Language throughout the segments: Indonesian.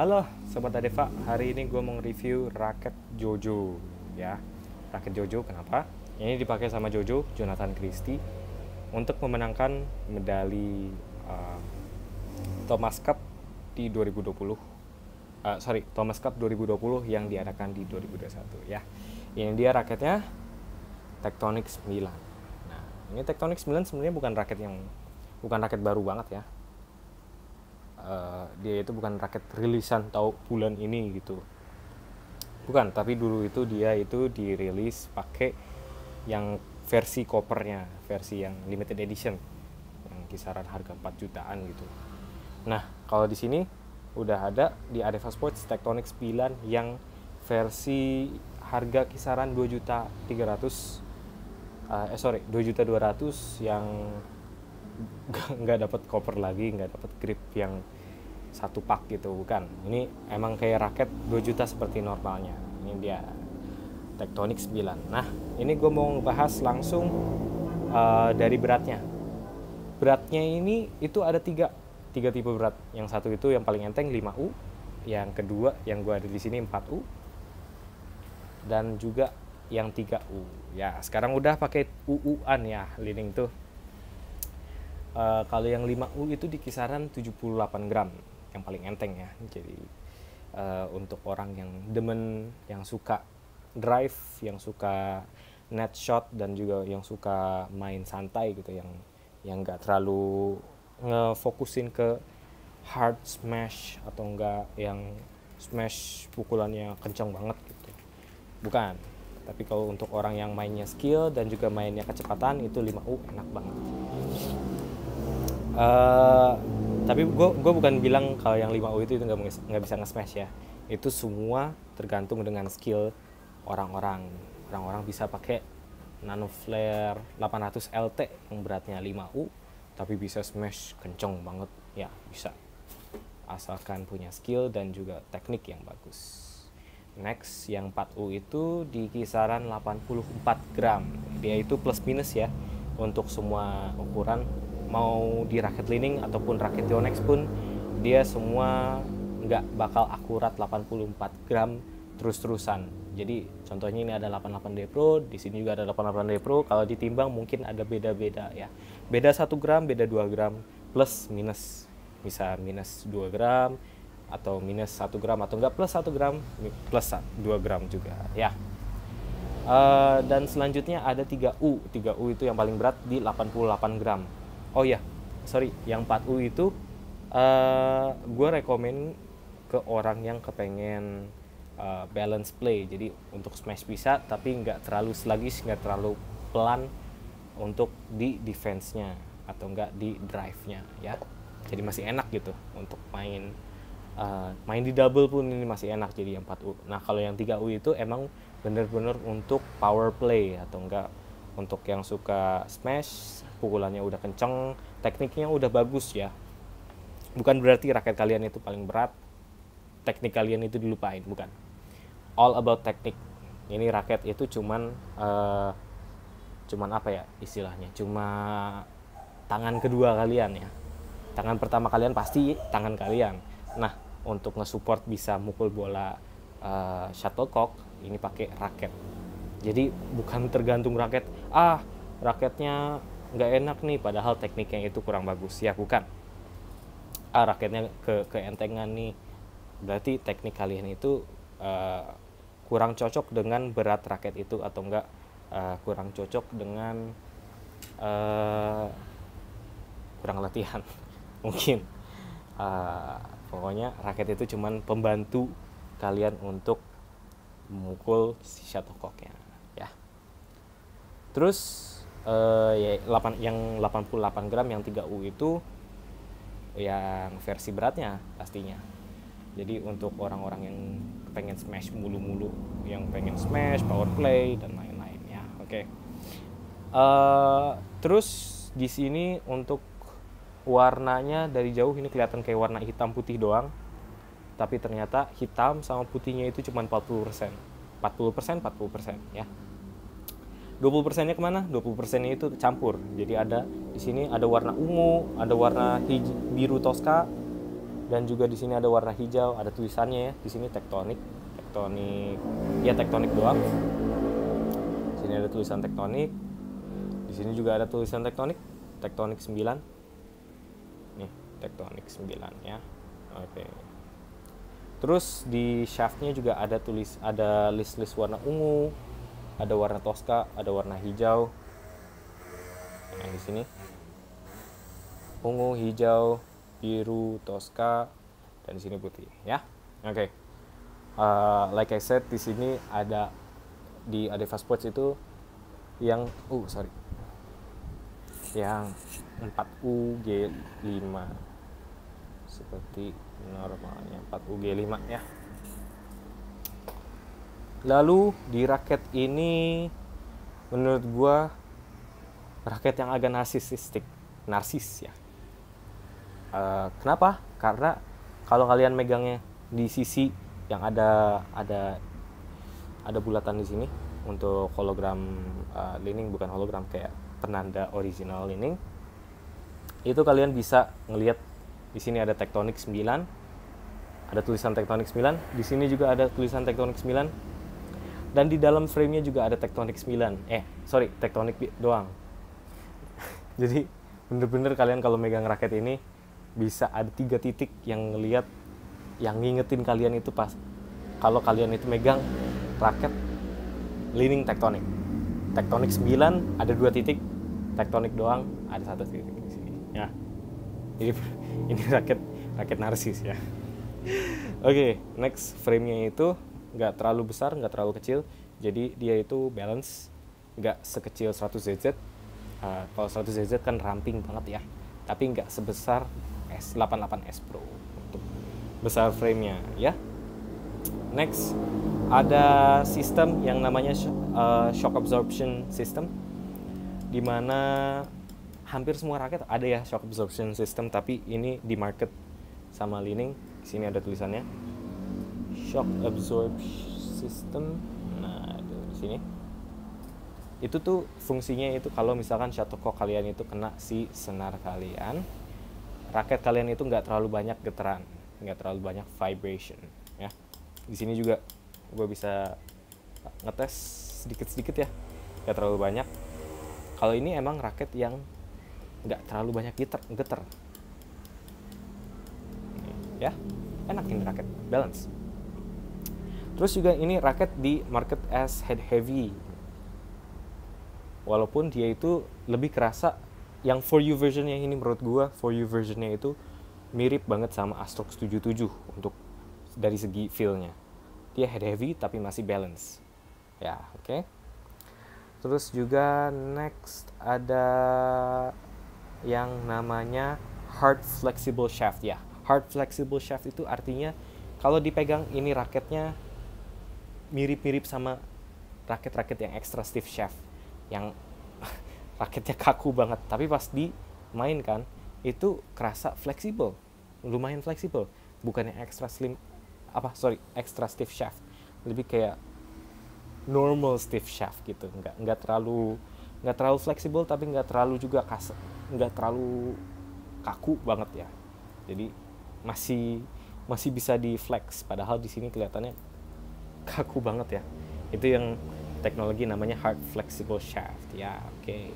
Halo Sobat Adeva, hari ini gue mau review raket Jojo ya. Raket Jojo kenapa? Ini dipakai sama Jojo, Jonathan Christie untuk memenangkan medali uh, Thomas Cup di 2020. Thomas Cup 2020 yang diadakan di 2021 ya. Ini dia raketnya Tectonic 9. Nah, ini Tectonic 9 sebenarnya bukan raket baru banget ya. Dia itu bukan raket rilisan tahu bulan ini gitu, bukan, tapi dulu itu dia itu dirilis pakai yang versi kopernya, versi yang limited edition yang kisaran harga 4 jutaan gitu. Nah, kalau di sini udah ada di Adeva Sports Tectonic 9 yang versi harga kisaran 2.200.000 yang nggak dapat koper lagi, nggak dapat grip yang satu pak gitu, bukan. Ini emang kayak raket 2 juta seperti normalnya. Ini dia Tectonic 9. Nah, ini gue mau ngebahas langsung dari beratnya. Beratnya ini itu ada tiga tipe berat. Yang satu itu yang paling enteng 5U, yang kedua yang gue ada di sini 4U, dan juga yang 3U. Ya, sekarang udah pakai UU-an ya, leading tuh. Kalau yang 5U itu di kisaran 78 gram, yang paling enteng ya. Jadi untuk orang yang demen, yang suka drive, yang suka net shot, dan juga yang suka main santai gitu, yang nggak terlalu ngefokusin ke hard smash atau enggak yang smash pukulannya kencang banget gitu, bukan. Tapi kalau untuk orang yang mainnya skill dan juga mainnya kecepatan, itu 5U enak banget. Tapi gue bukan bilang kalau yang 5U itu nggak bisa nge-smash ya. Itu semua tergantung dengan skill orang-orang. Orang-orang bisa pakai nano flare 800 LT yang beratnya 5U tapi bisa smash kenceng banget ya, bisa, asalkan punya skill dan juga teknik yang bagus. Next, yang 4U itu di kisaran 84 gram. Dia itu plus minus ya untuk semua ukuran, mau di raket Li-Ning ataupun raket Yonex pun dia semua nggak bakal akurat 84 gram terus-terusan. Jadi contohnya ini ada 88D Pro, di sini juga ada 88D Pro. Kalau ditimbang mungkin ada beda-beda ya. Beda 1 gram, beda 2 gram, plus minus. Bisa minus 2 gram atau minus 1 gram, atau enggak plus 1 gram plus 2 gram juga ya. Dan selanjutnya ada 3U. 3U itu yang paling berat di 88 gram. Oh ya, sorry, yang 4U itu gue rekomen ke orang yang kepengen balance play. Jadi untuk smash bisa, tapi nggak terlalu sluggish, nggak terlalu pelan untuk di defense-nya atau nggak di drive-nya ya. Jadi masih enak gitu untuk main di double pun ini masih enak jadi yang 4U. Nah, kalau yang 3U itu emang bener-bener untuk power play atau enggak untuk yang suka smash, pukulannya udah kenceng, tekniknya udah bagus ya. Bukan berarti raket kalian itu paling berat, teknik kalian itu dilupain, bukan. All about teknik. Ini raket itu cuman apa ya istilahnya, cuma tangan kedua kalian ya. Tangan pertama kalian pasti tangan kalian. Nah, untuk nge-support bisa mukul bola shuttlecock, ini pakai raket. Jadi bukan tergantung raket, raketnya nggak enak nih padahal tekniknya itu kurang bagus ya, bukan. Raketnya keentengan nih, berarti teknik kalian itu kurang cocok dengan berat raket itu, atau enggak kurang cocok dengan kurang latihan mungkin. Pokoknya raket itu cuman pembantu kalian untuk memukul si shuttlecocknya ya. Terus yang 88 gram yang 3U itu yang versi beratnya pastinya. Jadi untuk orang-orang yang pengen smash mulu-mulu, yang pengen smash, power play dan lain-lain ya. Oke. Terus di sini untuk warnanya dari jauh ini kelihatan kayak warna hitam putih doang. Tapi ternyata hitam sama putihnya itu cuma 40%. 40% ya. 20%-nya kemana? 20%-nya itu campur. Jadi ada di sini ada warna ungu, ada warna biru toska, Dan juga di sini ada warna hijau, ada tulisannya ya. Di sini tektonik ya, tektonik doang. Di sini ada tulisan tektonik. Di sini juga ada tulisan tektonik 9. Nih, tektonik 9 ya. Oke. Terus di shaftnya juga ada list warna ungu, ada warna Tosca, ada warna hijau. Yang di sini ungu, hijau, biru, Tosca, dan di sini putih ya. Oke. Like I said, di sini ada di Adeva Sports itu yang yang 4UG5 seperti normalnya 4UG5 ya. Lalu di raket ini menurut gua raket yang agak narsis ya. Kenapa? Karena kalau kalian megangnya di sisi yang ada bulatan di sini untuk hologram lining, bukan hologram, kayak penanda original lining, itu kalian bisa ngelihat di sini ada tektonik 9, ada tulisan tektonik 9, di sini juga ada tulisan tektonik 9, dan di dalam frame-nya juga ada tektonik 9. Tektonik doang. Jadi bener-bener kalian kalau megang raket ini bisa ada 3 titik yang ngelihat, yang ngingetin kalian itu pas kalau kalian itu megang raket lining tektonik 9 ada 2 titik, tektonik doang ada 1 titik di sini ya. Jadi ini raket narsis ya. Oke, next, frame-nya itu nggak terlalu besar, nggak terlalu kecil, jadi dia itu balance, nggak sekecil 100ZZ. Kalau 100ZZ kan ramping banget ya, tapi nggak sebesar S88S Pro untuk besar frame-nya ya. Next, ada sistem yang namanya shock absorption system, dimana hampir semua raket ada ya shock absorption system, tapi ini di market sama Li-Ning. Di sini ada tulisannya shock absorption system. Nah, di sini itu tuh fungsinya itu kalau misalkan shuttlecock kalian itu kena si senar kalian, raket kalian itu nggak terlalu banyak getaran, nggak terlalu banyak vibration ya. Di sini juga gue bisa ngetes sedikit-sedikit ya, nggak terlalu banyak. Kalau ini emang raket yang nggak terlalu banyak getar ya, enak ini raket, balance. Terus juga ini raket di market as head heavy, walaupun dia itu lebih kerasa. Yang for you versionnya ini menurut gua for you versionnya itu mirip banget sama Astrox 77 untuk dari segi feel-nya. Dia head heavy tapi masih balance ya. Oke. Terus juga next ada yang namanya hard flexible shaft ya. Hard flexible shaft itu artinya kalau dipegang ini raketnya mirip-mirip sama raket-raket yang extra stiff shaft, yang raketnya kaku banget, tapi pas dimainkan itu kerasa fleksibel, lumayan fleksibel, bukan yang extra stiff shaft, lebih kayak normal stiff shaft gitu, nggak terlalu fleksibel tapi nggak terlalu juga kasar, nggak terlalu kaku banget ya. Jadi masih bisa di flex, padahal di sini kelihatannya kaku banget ya. Itu yang teknologi namanya hard flexible shaft ya. Oke.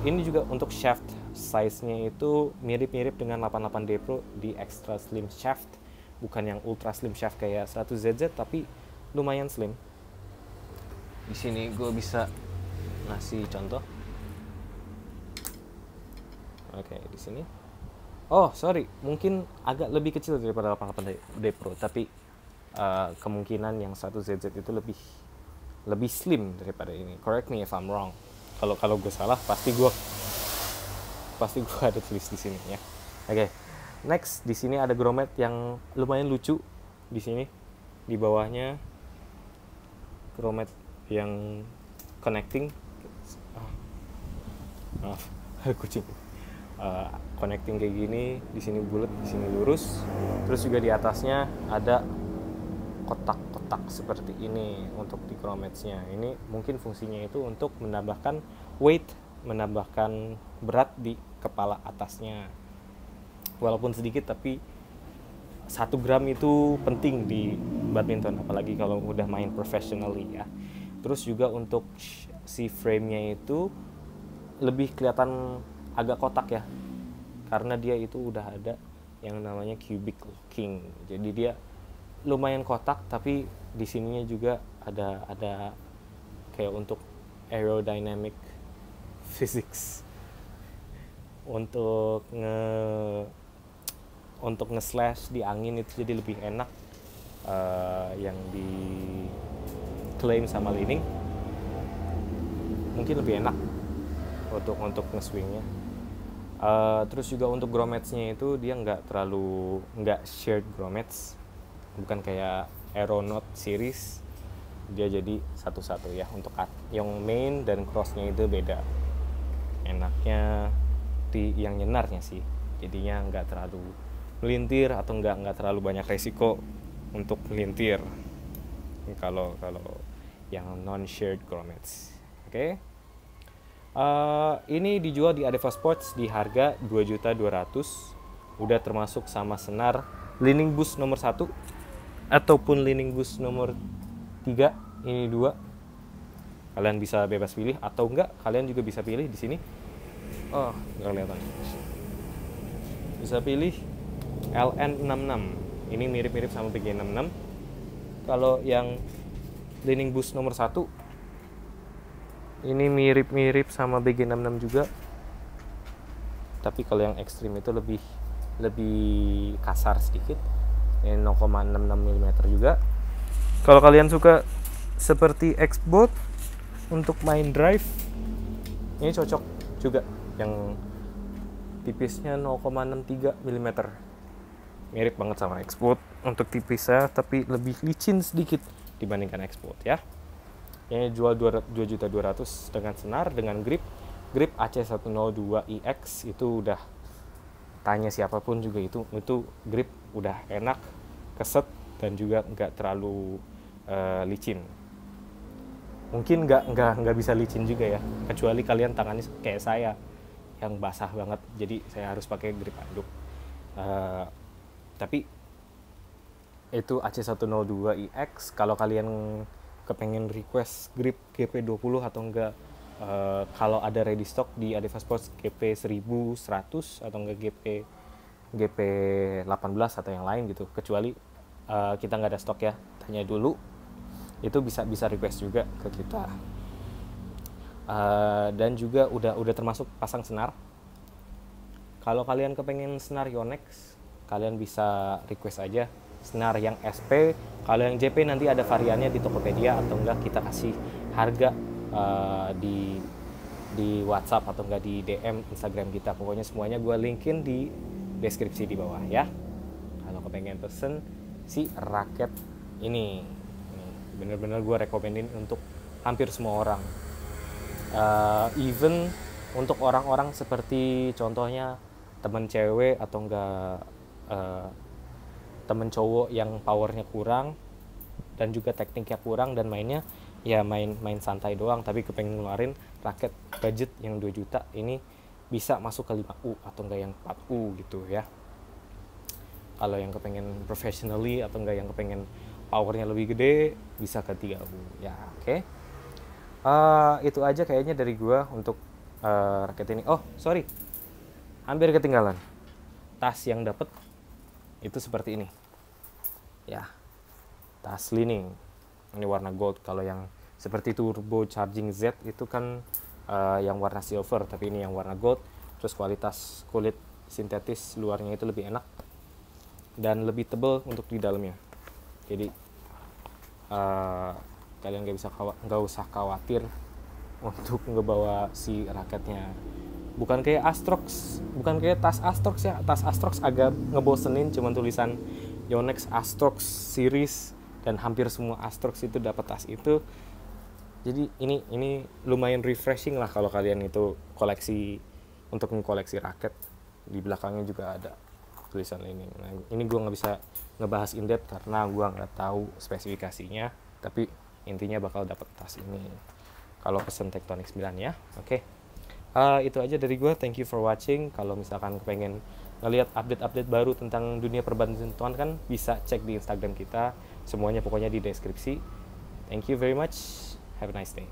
Ini juga untuk shaft size-nya itu mirip-mirip dengan 88D Pro di extra slim shaft, bukan yang ultra slim shaft kayak 100ZZ, tapi lumayan slim. Di sini gue bisa ngasih contoh. Oke, di sini. Mungkin agak lebih kecil daripada 88D Pro, tapi kemungkinan yang 1ZZ itu lebih slim daripada ini. Correct me if I'm wrong. Kalau gue salah pasti gue ada tulis di sini ya. Oke. Next, di sini ada grommet yang lumayan lucu. Di sini di bawahnya grommet yang connecting. Kucing. Connecting kayak gini, di sini bulat, di sini lurus. Terus juga di atasnya ada kotak-kotak seperti ini untuk di grommetsnya. Ini mungkin fungsinya itu untuk menambahkan weight, menambahkan berat di kepala atasnya. walaupun sedikit, tapi 1 gram itu penting di badminton, apalagi kalau udah main professionally ya. Terus juga untuk si frame-nya itu lebih kelihatan agak kotak ya, karena dia itu udah ada yang namanya cubic locking. Jadi dia lumayan kotak, tapi di sininya juga ada kayak untuk aerodynamic physics untuk nge-slash di angin itu jadi lebih enak. Yang diklaim sama Li Ning mungkin lebih enak untuk nge-swingnya. Terus juga untuk grommetsnya itu dia nggak shared grommets, bukan kayak Aeronaut series, dia jadi satu-satu ya. Untuk yang main dan crossnya itu beda. Enaknya di yang nyenarnya sih, jadinya nggak terlalu melintir atau nggak terlalu banyak resiko untuk melintir kalau yang non shared grommets. Oke. Ini dijual di Adeva Sports di harga 2.200.000, udah termasuk sama senar Li Ning Boost nomor 1 ataupun Li Ning Boost nomor 3. Ini 2 kalian bisa bebas pilih, atau enggak kalian juga bisa pilih di sini. Oh, nggak kelihatan. Bisa pilih LN66. Ini mirip-mirip sama BG66. Kalau yang Li Ning Boost nomor 1 ini mirip-mirip sama BG66 juga. Tapi kalau yang ekstrim itu lebih kasar sedikit. Ini 0,66 mm juga. Kalau kalian suka seperti X-Boat untuk main drive, ini cocok juga. Yang tipisnya 0,63 mm, mirip banget sama X-Boat untuk tipisnya, tapi lebih licin sedikit dibandingkan X-Boat ya. Ini jual 2.200.000 dengan senar, dengan grip AC102IX. Itu udah tanya siapapun juga itu grip udah enak, keset, dan juga nggak terlalu licin. Mungkin nggak bisa licin juga ya, kecuali kalian tangannya kayak saya yang basah banget, jadi saya harus pakai grip anduk. Tapi itu AC102IX. Kalau kalian kepengen request grip GP20 atau enggak, kalau ada ready stock di Adeva Sports GP1100 atau enggak GP18 atau yang lain gitu, kecuali kita nggak ada stok ya, tanya dulu, itu bisa request juga ke kita. Dan juga udah termasuk pasang senar. Kalau kalian kepengen senar Yonex, kalian bisa request aja senar yang SP. Kalau yang JP nanti ada variannya di Tokopedia, atau enggak kita kasih harga di WhatsApp atau enggak di DM Instagram kita. Pokoknya semuanya gue linkin di deskripsi di bawah ya. Kalau kepengen pesen si raket ini bener-bener gue rekomenin untuk hampir semua orang. Even untuk orang-orang seperti contohnya temen cewek atau enggak temen cowok yang powernya kurang dan juga tekniknya kurang dan mainnya ya main santai doang, tapi kepengen ngeluarin raket budget yang 2 juta, ini bisa masuk ke 5U atau enggak yang 4U gitu ya. Kalau yang kepengen professionally atau enggak yang kepengen powernya lebih gede, bisa ke 3U ya. Oke. Itu aja kayaknya dari gua untuk raket ini. Oh sorry, hampir ketinggalan. Tas yang dapet itu seperti ini ya, tas Li Ning, ini warna gold. Kalau yang seperti Turbo Charging Z itu kan yang warna silver, tapi ini yang warna gold. Terus kualitas kulit sintetis luarnya itu lebih enak dan lebih tebal untuk di dalamnya, jadi kalian nggak usah khawatir untuk ngebawa si raketnya. Bukan kayak Astrox, bukan kayak tas Astrox ya. Tas Astrox agak ngebosenin, cuman tulisan Yonex Astrox series, dan hampir semua Astrox itu dapat tas itu. Jadi ini lumayan refreshing lah kalau kalian itu koleksi, untuk mengkoleksi raket. Di belakangnya juga ada tulisan ini. Nah, ini gue nggak bisa ngebahas in depth karena gue nggak tahu spesifikasinya, tapi intinya bakal dapat tas ini kalau pesen Tectonic 9 ya. Oke. Itu aja dari gue. Thank you for watching. Kalau misalkan kepengen ngelihat update-update baru tentang dunia perbadmintonan kan bisa cek di Instagram kita, semuanya pokoknya di deskripsi. Thank you very much, have a nice day.